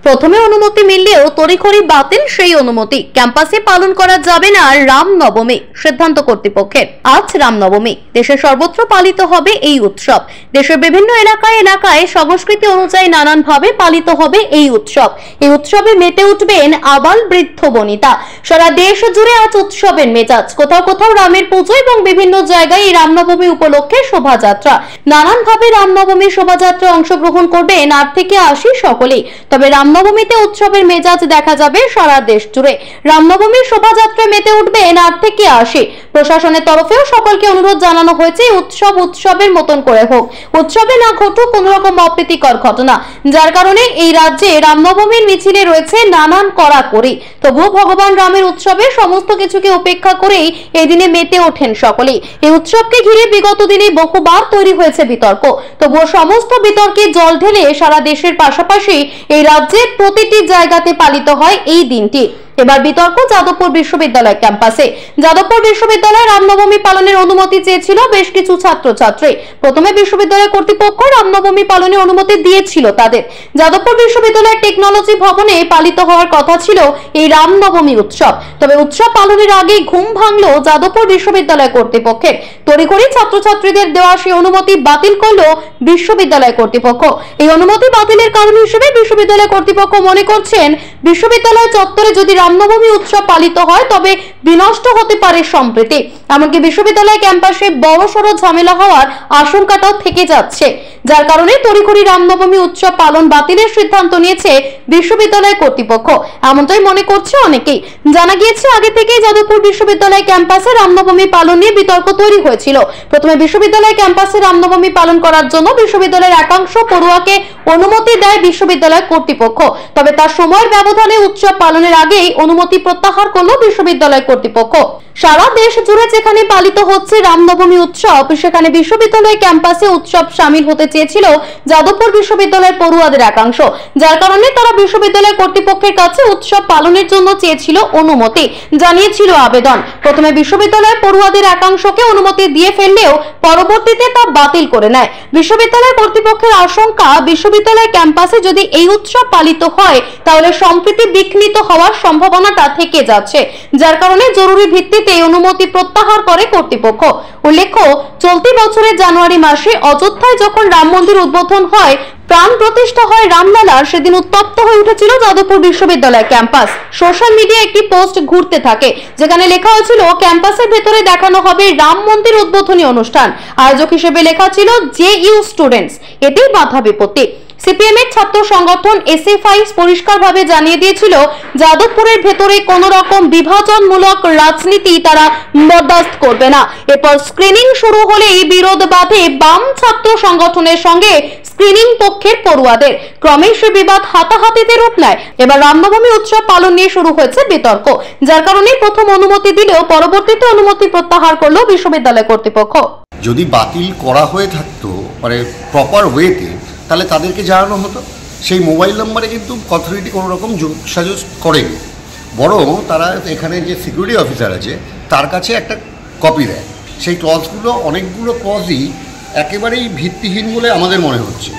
প্রথমে অনুমতি মিললেও তড়িঘড়ি বাতিল সেই অনুমতি। ক্যাম্পাসে পালন করা যাবে না রামনবমী, সিদ্ধান্ত কর্তৃপক্ষের। আজ রামনবমী, দেশের সর্বত্র পালিত হবে এই উৎসব। দেশের বিভিন্ন এলাকায় এলাকায় সংস্কৃতি অনুযায়ী নানানভাবে পালিত হবে এই উৎসব। এই উৎসবে মেতে উঠবেন আবাল বৃদ্ধ বনিতা। সারা দেশ জুড়ে আজ উৎসবের মেজাজ। কোথাও কোথাও রামের পুজো এবং বিভিন্ন জায়গায় এই রামনবমী উপলক্ষে শোভাযাত্রা। নানানভাবে রামনবমী শোভাযাত্রায় অংশগ্রহণ করবেন 8 থেকে 80 সকলেই। তবে রামনবমীতে উৎসবের মেজাজ দেখা যাবে সারা দেশ জুড়ে। রামনবমীর শোভাযাত্রায় মেতে উঠবেন 8 থেকে 80। প্রশাসনের তরফেও সকলকে অনুরোধ জানানো হয়েছে উৎসবের মতন করে হোক, উৎসবে না ঘটুক কোনো রকম অপ্রীতিকর ঘটনা। যার কারণে এই রাজ্যে রামনবমীর মিছিলে রয়েছে নানান কড়াকড়ি। তবুও ভগবান রামের উৎসবে সমস্ত কিছুকে উপেক্ষা করেই এই দিনে মেতে ওঠেন সকলেই। এই উৎসবকে ঘিরে বিগত দিনে বহুবার তৈরি হয়েছে বিতর্ক। তবুও সমস্ত বিতর্কে জল ঢেলে সারা দেশের পাশাপাশি এই রাজ্যের প্রতিটি জায়গাতে পালিত হয় এই দিনটি। এবার বিতর্ক যাদবপুর বিশ্ববিদ্যালয় ক্যাম্পাসে। যাদবপুর বিশ্ববিদ্যালয়ে রামনবমী পালনের অনুমতি চেয়েছিল বেশ কিছু ছাত্রছাত্রী। প্রথমে বিশ্ববিদ্যালয় কর্তৃপক্ষ রামনবমী পালনের অনুমতি দিয়েছিল তাদের। যাদবপুর বিশ্ববিদ্যালয়ের টেকনোলজি ভবনে পালিত হওয়ার কথা ছিল এই রামনবমী উৎসব। তবে উৎসব পালনের আগেই ঘুম ভাঙলো যাদবপুর বিশ্ববিদ্যালয় কর্তৃপক্ষের। তড়িঘড়ি ছাত্রছাত্রীদের দেওয়া সেই অনুমতি বাতিল করলো বিশ্ববিদ্যালয় কর্তৃপক্ষ। এই অনুমতি বাতিলের কারণ হিসেবে বিশ্ববিদ্যালয় কর্তৃপক্ষ মনে করছেন, বিশ্ববিদ্যালয় চত্বরে যদি রামনবমী উৎসব পালিত হয় তবে বিনষ্ট হতে পারে সম্প্রীতি। এমনকি বিশ্ববিদ্যালয় ক্যাম্পাসে বড়সড় ঝামেলা হওয়ার আশঙ্কাটাও থেকে যাচ্ছে। যার কারণে তড়িঘড়ি রামনবমী উৎসব পালন বাতিলের সিদ্ধান্ত নিয়েছে বিশ্ববিদ্যালয় কর্তৃপক্ষ, এমনটাই মনে করছে অনেকেই। জানা গিয়েছে, আগে থেকেই যাদবপুর বিশ্ববিদ্যালয় ক্যাম্পাসে রামনবমী পালন নিয়ে বিতর্ক তৈরি হয়েছিল। প্রথমে বিশ্ববিদ্যালয় ক্যাম্পাসে রামনবমী পালন করার জন্য বিশ্ববিদ্যালয়ের একাংশ পড়ুয়াকে অনুমতি দেয় বিশ্ববিদ্যালয় কর্তৃপক্ষ। তবে তার সময়ের ব্যবধানে উৎসব পালনের আগেই অনুমতি প্রত্যাহার করলো বিশ্ববিদ্যালয় কর্তৃপক্ষ। সারা দেশ জুড়ে যেখানে পালিত হচ্ছে রামনবমী উৎসব, সেখানে বিশ্ববিদ্যালয় ক্যাম্পাসে উৎসব শামিল হতে চেয়েছিল যাদবপুর বিশ্ববিদ্যালয়ের পড়ুয়াদের একাংশ। যার কারণে তারা বিশ্ববিদ্যালয় কর্তৃপক্ষের কাছে উৎসব পালনের জন্য চেয়েছিল অনুমতি, জানিয়েছিল আবেদন। প্রথমে বিশ্ববিদ্যালয়ের পড়ুয়াদের একাংশকে অনুমতি দিয়ে ফেললেও পরবর্তীতে তা বাতিল করে নেয় বিশ্ববিদ্যালয় কর্তৃপক্ষের আশঙ্কা, বিশ্ববিদ্যালয় ক্যাম্পাসে যদি এই উৎসব পালিত হয় তাহলে সম্প্রীতি বিঘ্নিত হওয়ার সম্ভাবনাটা থেকে যাচ্ছে। যার কারণে জরুরি ভিত্তিতে এই অনুমতি প্রত্যাহার করে কর্তৃপক্ষ। উল্লেখ্য, চলতি বছরের জানুয়ারি মাসে অযোধ্যায় যখন রাম মন্দির উদ্বোধন হয়, প্রাণ প্রতিষ্ঠা হয় রামলালার, সেদিন উত্তপ্ত হয়ে উঠেছিল যাদবপুর বিশ্ববিদ্যালয় ক্যাম্পাস। সোশ্যাল মিডিয়ায় একটি পোস্ট ঘুরতে থাকে যেখানে লেখা হয়েছিল, ক্যাম্পাসের ভেতরে দেখানো হবে রাম মন্দির উদ্বোধনী অনুষ্ঠান। আয়োজক হিসেবে লেখা ছিল JU স্টুডেন্টস। এতেই বাধা বিপত্তি। সিপিএম এর ছাত্র সংগঠন SFI পরিষ্কারভাবে জানিয়ে দিয়েছিল, যাদবপুরের ভেতরে কোন রকম বিভাজনমূলক রাজনীতি তারা বরদাস্ত করবে না। এরপর স্ক্রিনিং শুরু হলেই বিরোধ বাধে বাম ছাত্র সংগঠনের সঙ্গে স্ক্রিনিং পক্ষের পড়ুয়াদের। ক্রমে সে বিবাদ হাতাহাতিতে রূপ নেয়। এবার রামনবমী উৎসব পালন নিয়ে শুরু হয়েছে বিতর্ক। যার কারণে প্রথম অনুমতি দিলেও পরবর্তীতে অনুমতি প্রত্যাহার করলো বিশ্ববিদ্যালয় কর্তৃপক্ষ। যদি বাতিল করা হয়ে থাকতো মানে প্রপার ওয়েতে, তাহলে তাদেরকে জানানো হতো। সেই মোবাইল নম্বরে কিন্তু অথরিটি কোনো রকম সাজেস্ট করেনি, বরং তারা এখানে যে সিকিউরিটি অফিসার আছে তার কাছে একটা কপি দেয়। সেই ক্লজগুলো, অনেকগুলো ক্লজই একেবারেই ভিত্তিহীন বলে আমাদের মনে হচ্ছে।